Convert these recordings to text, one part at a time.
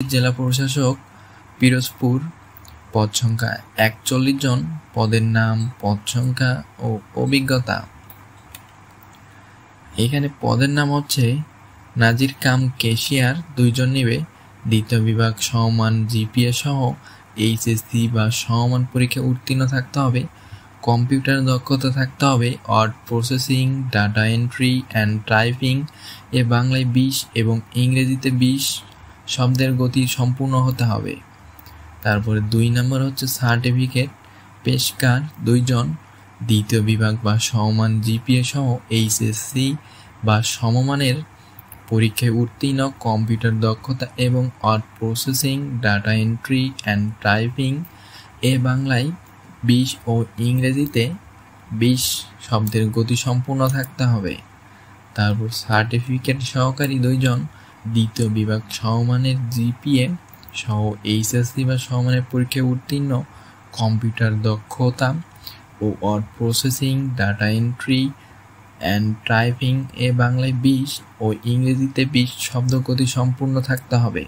জেলা প্রশাসক পিরোজপুর, পদ সংখ্যা ৪১ জন, পদের নাম, পদ সংখ্যা ও অভিজ্ঞতা। এখানে পদের নাম হচ্ছে নাজির কাম ক্যাশিয়ার, 2 জন নিবে। দ্বিতীয় বিভাগ সমমান জিপিএ সহ এইচএসসি বা সমমান পরীক্ষা উত্তীর্ণ থাকতে হবে। কম্পিউটার দক্ষতা থাকতে হবে। Word processing, data entry and typing এ বাংলায় 20 এবং ইংরেজিতে 20 শব্দের গতি সম্পূর্ণ হতে হবে। তারপরে 2 নম্বর হচ্ছে সার্টিফিকেট পেশকার, 2 জন। দ্বিতীয় বিভাগ বা সমমান জিপিএ সহ এইচএসসি বা সমমানের পরীক্ষায় উত্তীর্ণ, কম্পিউটার দক্ষতা এবং word processing, data entry and typing এ বাংলায় 20 ও ইংরেজিতে 20 শব্দের গতি সম্পূর্ণ থাকতে হবে। তারপর সার্টিফিকেট সহকারী 2 জন। দ্বিতীয় বিভাগ সমমানের জিপিএ সহ এইচএসসি বা সমমানের পরীক্ষায় উত্তীর্ণ, কম্পিউটার দক্ষতা ও word processing, data entry and typing এ বাংলায় 20 ও ইংরেজিতে 20 শব্দ গতি সম্পূর্ণ থাকতে হবে।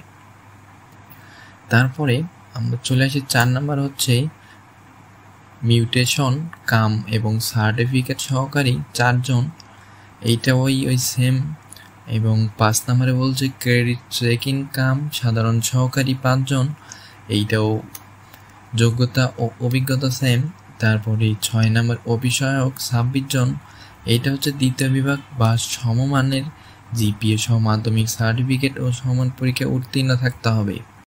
তারপরে আমরা চলে আসি 4 নম্বর হচ্ছে মিউটেশন কাম এবং সার্টিফিকেট সহকারী 4 জন। এইটা ওই সেম। এবং 5 নম্বরে বলছে ক্রেডিট চেকিং কাম সাধারণ সহকারী 5 জন। এইটাও যোগ্যতা ও অভিজ্ঞতা সেম। তারপরে 6 নম্বর অভিসহায়ক 26 জন। এইটা হচ্ছে দ্বিতীয় বিভাগ বা সমমানের জিপিএ সহ মাধ্যমিক সার্টিফিকেট ও সমান পরীক্ষায় উত্তীর্ণ থাকতে হবে।